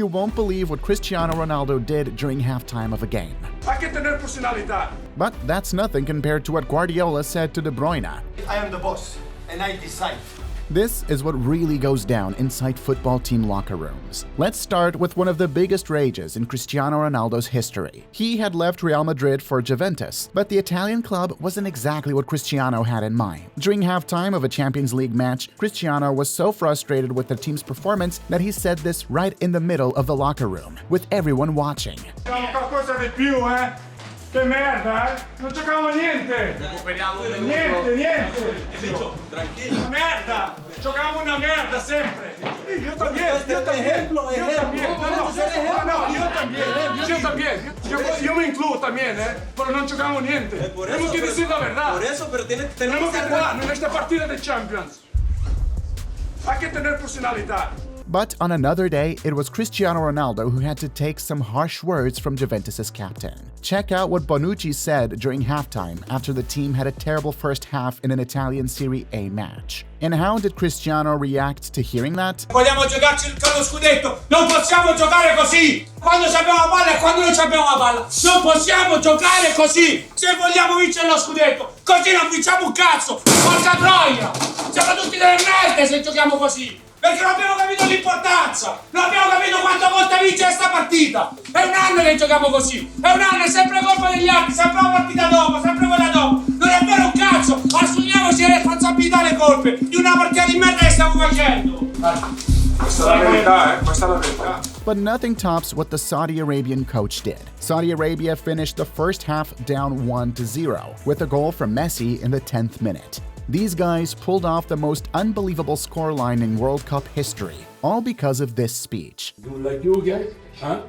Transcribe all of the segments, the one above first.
you won't believe what Cristiano Ronaldo did during halftime of a game. Hay que tener personalidad. But that's nothing compared to what Guardiola said to De Bruyne. I am the boss, and I decide. This is what really goes down inside football team locker rooms. Let's start with one of the biggest rages in Cristiano Ronaldo's history. He had left Real Madrid for Juventus, but the Italian club wasn't exactly what Cristiano had in mind. During halftime of a Champions League match, Cristiano was so frustrated with the team's performance that he said this right in the middle of the locker room, with everyone watching. Qualcosa di più, eh? Che merda, eh? Non giocavamo niente! Niente! Tranquillo! Merda! Giocavamo una merda sempre! Io también! Yo me incluyo también, pero no jugamos niente. Tenemos que decir la verdad. Por eso, pero tenemos que jugar en esta partida de Champions. Hay que tener personalidad. But on another day, it was Cristiano Ronaldo who had to take some harsh words from Juventus' captain. Check out what Bonucci said during halftime after the team had a terrible first half in an Italian Serie A match. And how did Cristiano react to hearing that? Vogliamo giocarci lo scudetto, non possiamo giocare così! Quando abbiamo la palla e quando non abbiamo la palla, non possiamo giocare così! Se vogliamo vincere lo scudetto, così non vinciamo un cazzo! Porca troia! Siamo tutti delle merde se giochiamo così! Perché non abbiamo capito l'importanza! Non abbiamo capito quante volte vince questa partita! È un anno che giochiamo così! È un anno, è sempre colpa degli altri, sempre una partita dopo, sempre quella dopo! Non è vero un cazzo! Assumiamoci le responsabilità e le colpe di una partita di merda che stiamo facendo! Questa è la verità, questa è la verità. But nothing tops what the Saudi Arabian coach did. Saudi Arabia finished the first half down 1-0, with a goal from Messi in the 10th minute. These guys pulled off the most unbelievable scoreline in World Cup history, all because of this speech. Do like you guys, huh?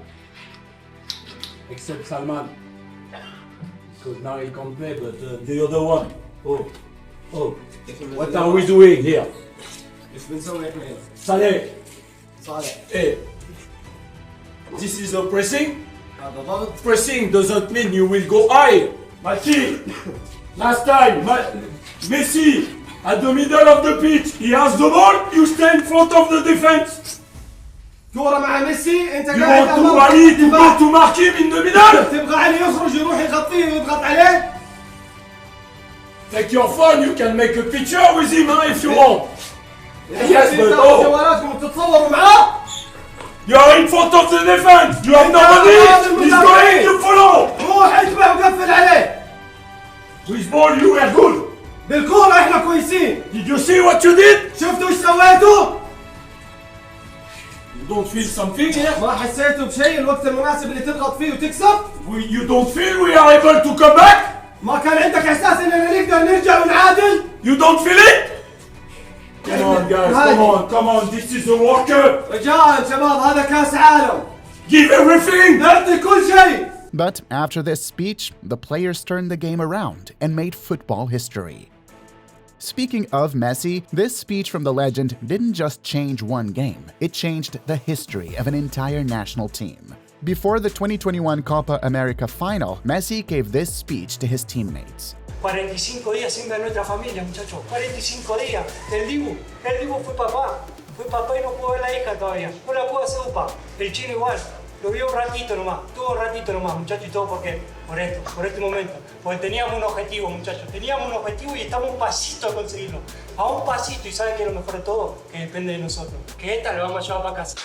Except Salman. Because now he can play, but the other one. Oh. What are we doing here? Saleh. Hey. This is a pressing. Pressing doesn't mean you will go high. Mati, last time, Messi, at the middle of the pitch, he has the ball, you stay in front of the defense. كورة مع ميسي أنت You want to Ali to go to mark him in the middle? تبغى علي يخرج يروح يغطيه ويضغط عليه؟ Take your phone, you can make a picture with him if you want. Yes, but جوالاتكم تتصوروا معاه؟ You are in front of the defense. You have nobody. He's going to follow. روح اتبع وقفل عليه. With ball you were good. بالكورة احنا كويسين. Did you see what you did? شفتوا ايش سويتوا؟ You don't feel something here? ما حسيتوا بشيء الوقت المناسب اللي تضغط فيه وتكسب؟ You don't feel we are able to come back? ما كان عندك احساس اننا نقدر نرجع ونعادل؟ You don't feel it? Come on guys, come on, this is a World Cup. رجال شباب هذا كاس عالم. Give everything. نعطي كل شيء. But after this speech, the players turned the game around and made football history. Speaking of Messi, this speech from the legend didn't just change one game, it changed the history of an entire national team. Before the 2021 Copa America final, Messi gave this speech to his teammates. 45 días sin ver nuestra familia, muchachos. 45 días. El Dibu fue papá. Fue papá y no pudo ver la hija todavía. No la pudo hacer upa. El chino igual. Lo vio un ratito nomás. Tuvo un ratito nomás, muchachos. Y todo porque, por este momento. Porque teníamos un objetivo, muchachos. Teníamos un objetivo y estamos un pasito a conseguirlo. A un pasito. Y ¿saben qué es lo mejor de todo? Que depende de nosotros. Que esta la vamos a llevar para casa.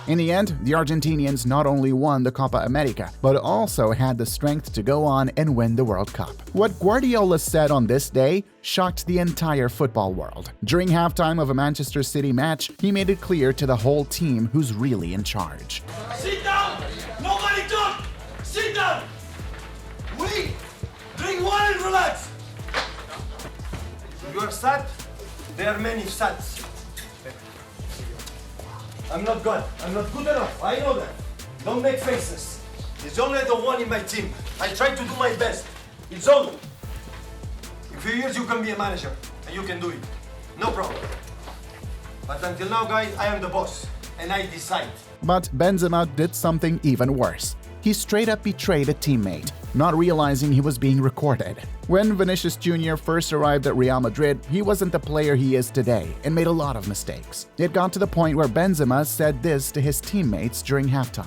In the end, the Argentinians not only won the Copa America, but also had the strength to go on and win the World Cup. What Guardiola said on this day shocked the entire football world. During halftime of a Manchester City match, he made it clear to the whole team who's really in charge. Sit down! Nobody talk! Sit down! Wait! Drink water and relax! You are sad? There are many sads. I'm not good. I'm not good enough. I know that. Don't make faces. There's only the one in my team. I try to do my best. It's all. In a few years you can be a manager and you can do it. No problem. But until now, guys, I am the boss and I decide. But Benzema did something even worse. He straight up betrayed a teammate, not realizing he was being recorded. When Vinicius Jr. first arrived at Real Madrid, he wasn't the player he is today and made a lot of mistakes. It got to the point where Benzema said this to his teammates during halftime.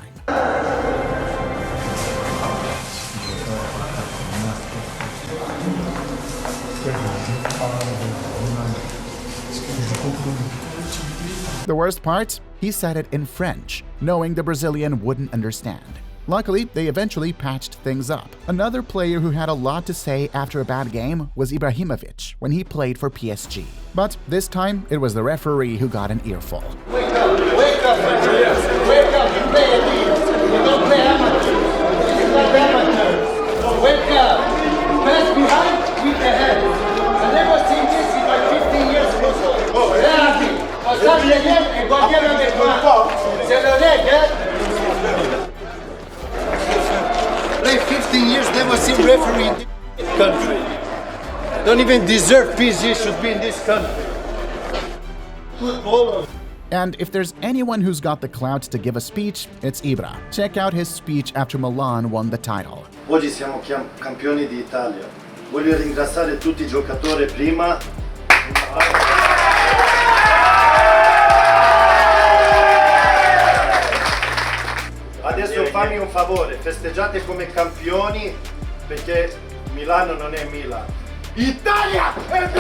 The worst part? He said it in French, knowing the Brazilian wouldn't understand. Luckily, they eventually patched things up. Another player who had a lot to say after a bad game was Ibrahimovic when he played for PSG. But this time, it was the referee who got an earful. Wake up, Managerial. Wake up, you play a league. You don't play amateurs. It's not amateurs. So wake up. Pass behind, with the head. I never seen this in my 15 years football. Regarde, passage derrière et gardien avec moi. C'est le leg, hein? Play 15 years, never seen referee in this country. Don't even deserve PSG should be in this country. Football. And if there's anyone who's got the clout to give a speech, it's Ibra. Check out his speech after Milan won the title. Oggi siamo campioni d'Italia. Voglio ringraziare tutti I giocatori prima. Adesso fammi un favore, festeggiate come campioni perché Milano non è Milan. Italia è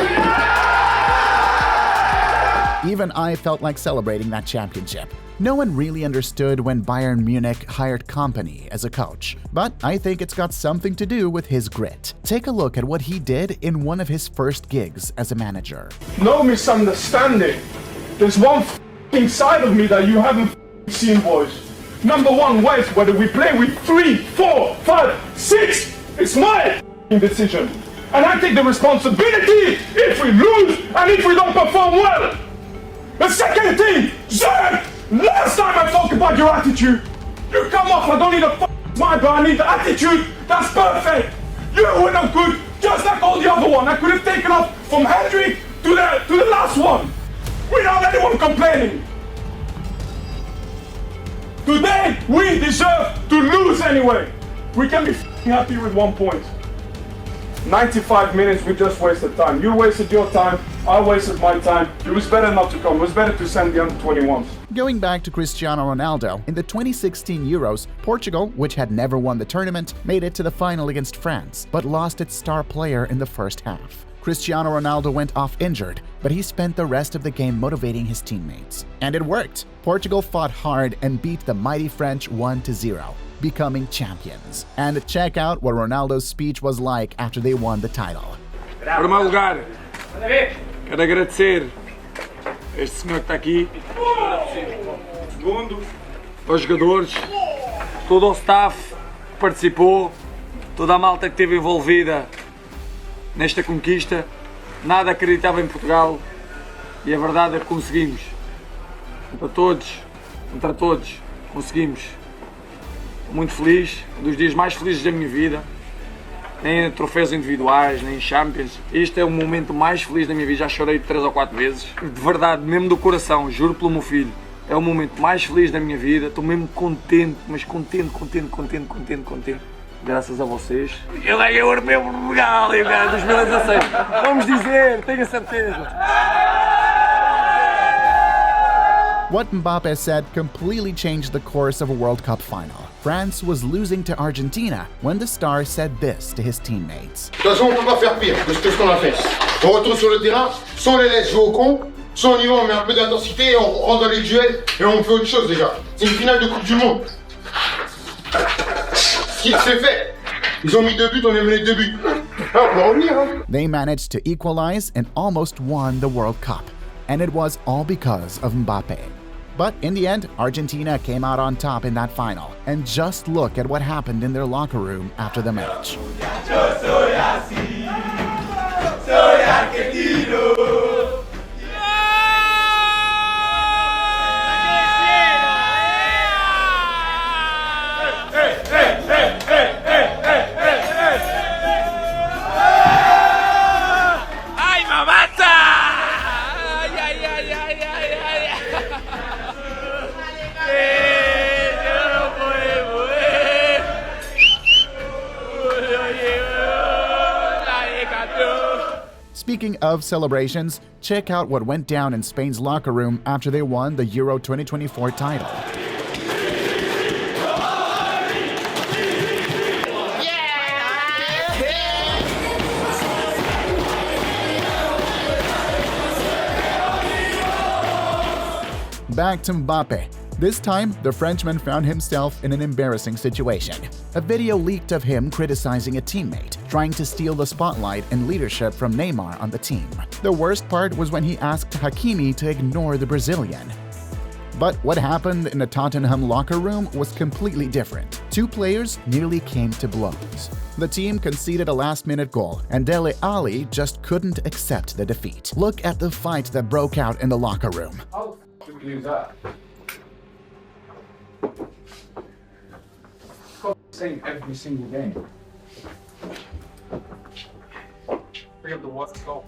Even I felt like celebrating that championship. No one really understood when Bayern Munich hired Kompany as a coach, but I think it's got something to do with his grit. Take a look at what he did in one of his first gigs as a manager. No misunderstanding. There's one f***ing side of me that you haven't seen, boys. Number one, West, whether we play with 3, 4, 5, 6, it's my decision. And I take the responsibility if we lose and if we don't perform well. The second thing, Zed, last time I talked about your attitude, you come off, I don't need a smile, but I need the attitude, that's perfect. You were no good, just like all the other one. I could have taken off from Hendrik to the last one, without anyone complaining. Today, we deserve to lose anyway. We can be happy with 1 point. 95 minutes, we just wasted time. You wasted your time, I wasted my time. It was better not to come. It was better to send the under-21s. Going back to Cristiano Ronaldo, in the 2016 Euros, Portugal, which had never won the tournament, made it to the final against France, but lost its star player in the first half. Cristiano Ronaldo went off injured, but he spent the rest of the game motivating his teammates. And it worked. Portugal fought hard and beat the mighty French 1-0, becoming champions. And check out what Ronaldo's speech was like after they won the title. Em primeiro lugar, quero agradecer a este senhor que está aqui, segundo, aos jogadores, todo o staff que participou, toda a malta que esteve envolvida nesta conquista. Nada acreditava em Portugal e a verdade é que conseguimos. Contra todos, conseguimos. Muito feliz, um dos dias mais felizes da minha vida. Nem troféus individuais, nem Champions. Este é o momento mais feliz da minha vida, já chorei 3 ou 4 vezes. De verdade, mesmo do coração, juro pelo meu filho. É o momento mais feliz da minha vida, estou mesmo contente, mas contente. Graças a vocês. Eu ganhei o meu regalo, eu ganhei 2016. Vamos dizer, tenho a certeza. What Mbappe said completely changed the course of a World Cup final. France was losing to Argentina when the star said this to his teammates. De toute façon, on ne peut pas faire pire que ce qu'on a fait. On retourne sur le terrain, sans les laisse jouer au con, soit on y va, on met un peu d'intensité, et on rentre dans les duels et on fait autre chose déjà. C'est une finale de Coupe du Monde. Ce qui s'est fait. Ils ont mis 2 buts, on a mené 2 buts. Ah, on va revenir, hein. They managed to equalize and almost won the World Cup. And it was all because of Mbappe. But in the end, Argentina came out on top in that final. And just look at what happened in their locker room after the match. Speaking of celebrations, check out what went down in Spain's locker room after they won the Euro 2024 title. Back to Mbappe. This time, the Frenchman found himself in an embarrassing situation. A video leaked of him criticizing a teammate, trying to steal the spotlight and leadership from Neymar on the team. The worst part was when he asked Hakimi to ignore the Brazilian. But what happened in the Tottenham locker room was completely different. Two players nearly came to blows. The team conceded a last-minute goal, and Dele Alli just couldn't accept the defeat. Look at the fight that broke out in the locker room. How did we lose that? Same every single game. Bring up the water goal.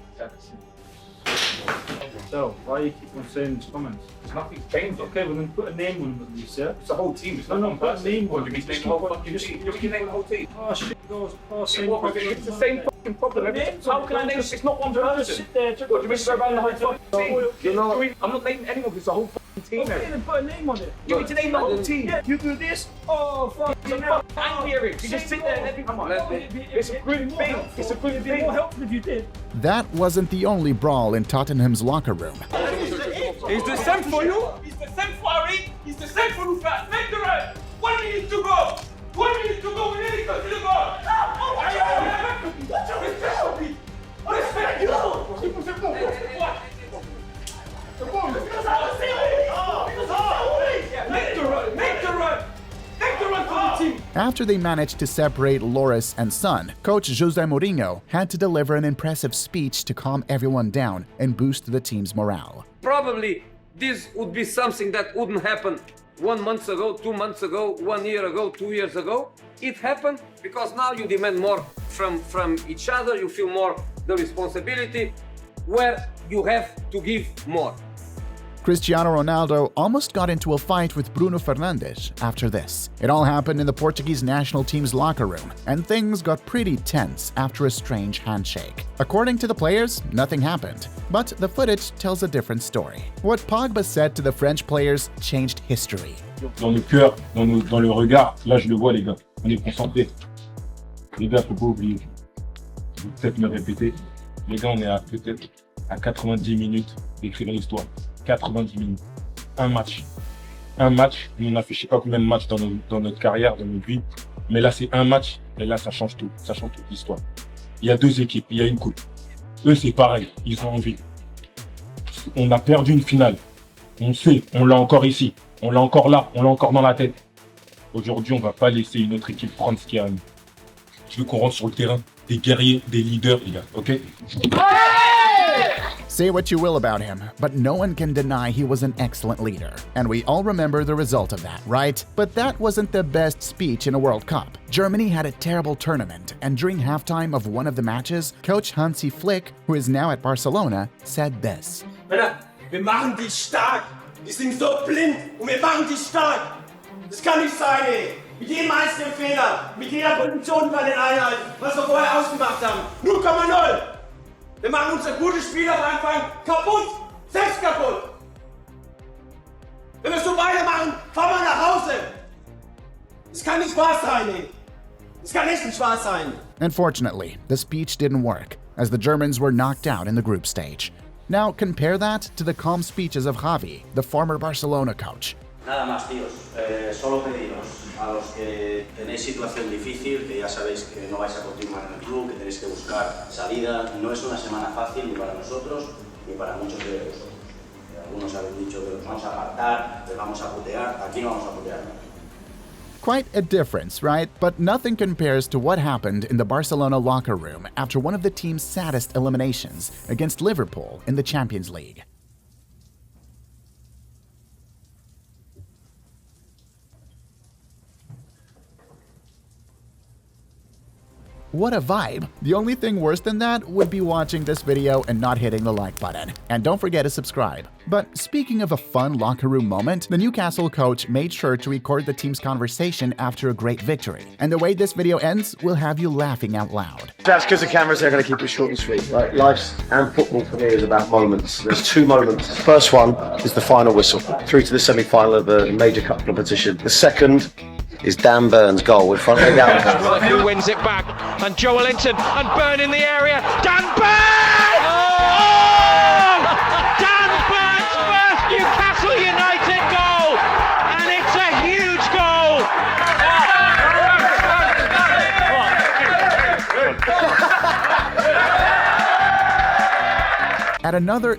So, why you keep on saying these comments? It's nothing's changed. Okay, well then put a name on them, you said. It's the whole team. It's not one person. Put a name on them. You name the whole fucking team. You can name the whole team. Oh shit, goes. Oh, same problem. It's the same fucking problem. How can I name it? It's not one person. Sit there. What, do you mean to go around the whole fucking team? You know, I'm not naming anyone because it's the whole fucking team. Okay, then put a name on it. You need to name the whole team. Yeah, you do this. Oh, fuck. It's a fucking angry, Eric. You just sit there and let people come on. It's a good thing. It's a good thing. It'd be more helpful if you did. That wasn't the only brawl in Tottenham's locker room. He's the same for you. He's the same for Ari. He's the same for Luka. Make the right. 1 minute to go. 1 minute to go. We need to go to the goal. What's your respect for me? Respect you. What? Because I was saying make the run. Make the run. Make the run for the team. After they managed to separate Loris and Son, coach Jose Mourinho had to deliver an impressive speech to calm everyone down and boost the team's morale. Probably this would be something that wouldn't happen 1 month ago, 2 months ago, 1 year ago, 2 years ago. It happened because now you demand more from each other, you feel more the responsibility where you have to give more. Cristiano Ronaldo almost got into a fight with Bruno Fernandes after this. It all happened in the Portuguese national team's locker room, and things got pretty tense after a strange handshake. According to the players, nothing happened, but the footage tells a different story. What Pogba said to the French players changed history. Dans nos cœurs, dans le regard, là je le vois les gars, on est concentrés. Les gars, faut pas oublier. Je vais peut-être me répéter. Les gars, on est peut-être à 90 minutes d'écrire l'histoire. 90 minutes. Un match. Un match. On a fait je sais pas combien de matchs dans notre carrière, dans notre vie. Mais là, c'est un match. Et là, ça change tout. Ça change toute l'histoire. Il y a deux équipes. Il y a une coupe. Eux, c'est pareil. Ils ont envie. On a perdu une finale. On sait. On l'a encore ici. On l'a encore là. On l'a encore dans la tête. Aujourd'hui, on va pas laisser une autre équipe prendre ce qu'il y a à nous. Je veux qu'on rentre sur le terrain. Des guerriers, des leaders, les gars. OK? Say what you will about him, but no one can deny he was an excellent leader. And we all remember the result of that, right? But that wasn't the best speech in a World Cup. Germany had a terrible tournament, and during halftime of one of the matches, coach Hansi Flick, who is now at Barcelona, said this. Männer, wir machen die stark. Die sind so blind und wir machen die stark. Das kann nicht sein, ey. Mit jedem einzelnen Fehler, mit jeder Position bei den Einheiten, was wir vorher ausgemacht haben. 0,0. Wir machen unser gutes Spiel am Anfang kaputt. Selbst kaputt. Wenn wir so weitermachen, fahren wir nach Hause. Das kann nicht wahr sein, ey. Das kann echt nicht wahr sein. Unfortunately, the speech didn't work, as the Germans were knocked out in the group stage. Now compare that to the calm speeches of Xavi, the former Barcelona coach. Nada más, tíos. Solo pediros a los que tenéis situación difícil, que ya sabéis que no vais a continuar en el club, que tenéis que buscar salida. No es una semana fácil ni para nosotros ni para muchos de vosotros. Algunos habéis dicho que los vamos a apartar, les vamos a putear. Aquí no vamos a putear. Quite a difference, right? But nothing compares to what happened in the Barcelona locker room after one of the team's saddest eliminations against Liverpool in the Champions League. What a vibe! The only thing worse than that would be watching this video and not hitting the like button. And don't forget to subscribe. But speaking of a fun locker room moment, the Newcastle coach made sure to record the team's conversation after a great victory. And the way this video ends will have you laughing out loud. That's because the cameras are going to keep it short and sweet. Right? Life's and football for me is about moments. There's two moments. The first one is the final whistle, through to the semi-final of a major cup competition. The second is Dan Burn's goal in front of the gap. Who wins it back? And Joe Linton and Burn in the area. Dan Burn! Oh! Dan Burn's first Newcastle United goal, and it's a huge goal.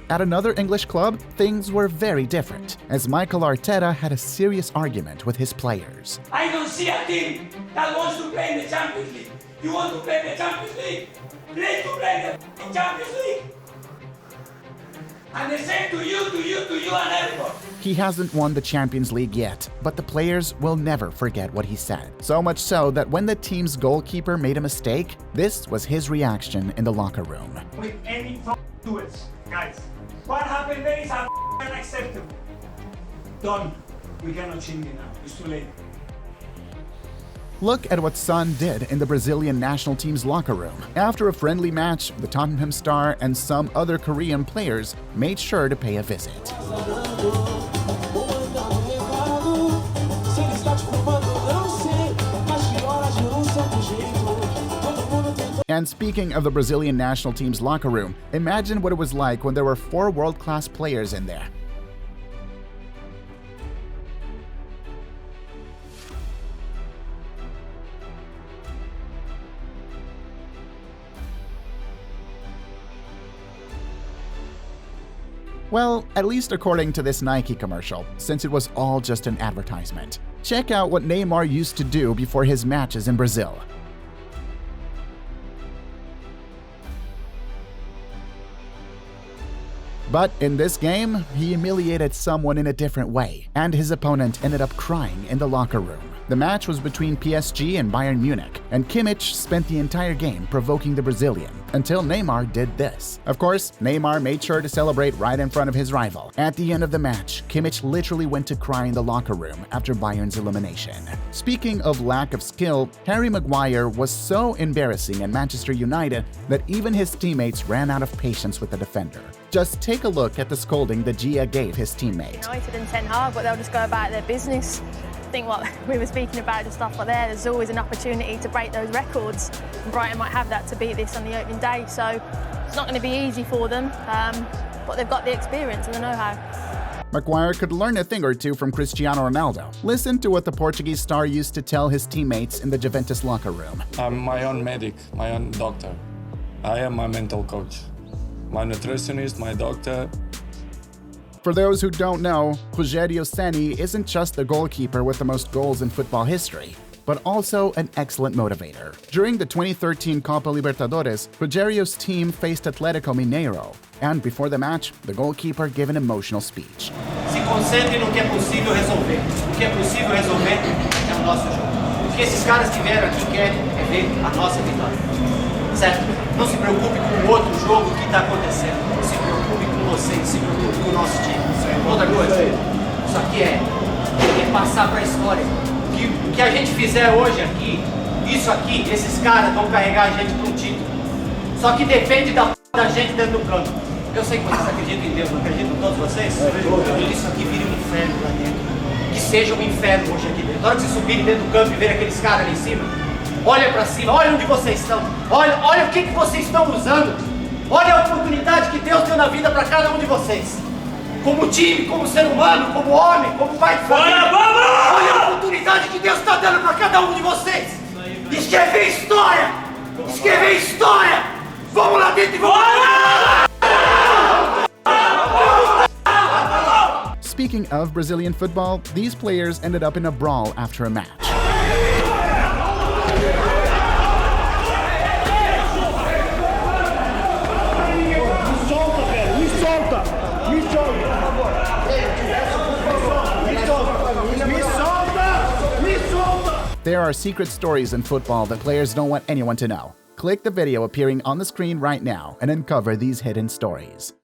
At another English club, things were very different, as Mikel Arteta had a serious argument with his players. I don't see a team that wants to play in the Champions League. You want to play the Champions League? Play the Champions League. And the same to you and everyone. He hasn't won the Champions League yet, but the players will never forget what he said. So much so that when the team's goalkeeper made a mistake, this was his reaction in the locker room. With any do it, guys. What happened there is unacceptable. Done. We cannot change it now. It's too late. Look at what Son did in the Brazilian national team's locker room. After a friendly match, the Tottenham star and some other Korean players made sure to pay a visit. And speaking of the Brazilian national team's locker room, imagine what it was like when there were 4 world-class players in there. Well, at least according to this Nike commercial, since it was all just an advertisement. Check out what Neymar used to do before his matches in Brazil. But in this game, he humiliated someone in a different way, and his opponent ended up crying in the locker room. The match was between PSG and Bayern Munich, and Kimmich spent the entire game provoking the Brazilian, until Neymar did this. Of course, Neymar made sure to celebrate right in front of his rival. At the end of the match, Kimmich literally went to cry in the locker room after Bayern's elimination. Speaking of lack of skill, Harry Maguire was so embarrassing at Manchester United that even his teammates ran out of patience with the defender. Just take a look at the scolding that Gia gave his teammate. United and Ten Hag, but they'll just go about their business. I think what we were speaking about and stuff like there's always an opportunity to break those records. And Brighton might have that to beat this on the opening day, so it's not going to be easy for them, but they've got the experience and the know-how. Maguire could learn a thing or two from Cristiano Ronaldo. Listen to what the Portuguese star used to tell his teammates in the Juventus locker room. I'm my own medic, my own doctor. I am my mental coach. My nutritionist, my doctor. For those who don't know, Rogério Ceni isn't just the goalkeeper with the most goals in football history, but also an excellent motivator. During the 2013 Copa Libertadores, Rogério's team faced Atlético Mineiro, and before the match, the goalkeeper gave an emotional speech. Se concentre no que é possível resolver. O que é possível resolver é o nosso jogo. O que esses caras que vieram aqui querem é ver a nossa vitória. Certo? Não se preocupe com o outro jogo que está acontecendo. Se preocupe com vocês, se preocupe com o nosso time. Outra coisa, isso aqui é passar para a história. O que a gente fizer hoje aqui, isso aqui, esses caras vão carregar a gente para um título. Só que depende da gente dentro do campo. Eu sei que vocês acreditam em Deus, não acreditam todos vocês? Isso aqui vira um inferno lá dentro. Que seja um inferno hoje aqui dentro. Na hora que vocês subirem dentro do campo e verem aqueles caras ali em cima, olha para cima, olha onde vocês estão. Olha o que vocês estão usando. Olha a oportunidade que Deus deu na vida para cada um de vocês. Como time, como ser humano, como homem, como pai de família. Olha a oportunidade que Deus está dando para cada um de vocês. Escrever história! Escrever história! Vamos lá dentro e vamos lá! Speaking of Brazilian football, these players ended up in a brawl after a match. There are secret stories in football that players don't want anyone to know. Click the video appearing on the screen right now and uncover these hidden stories.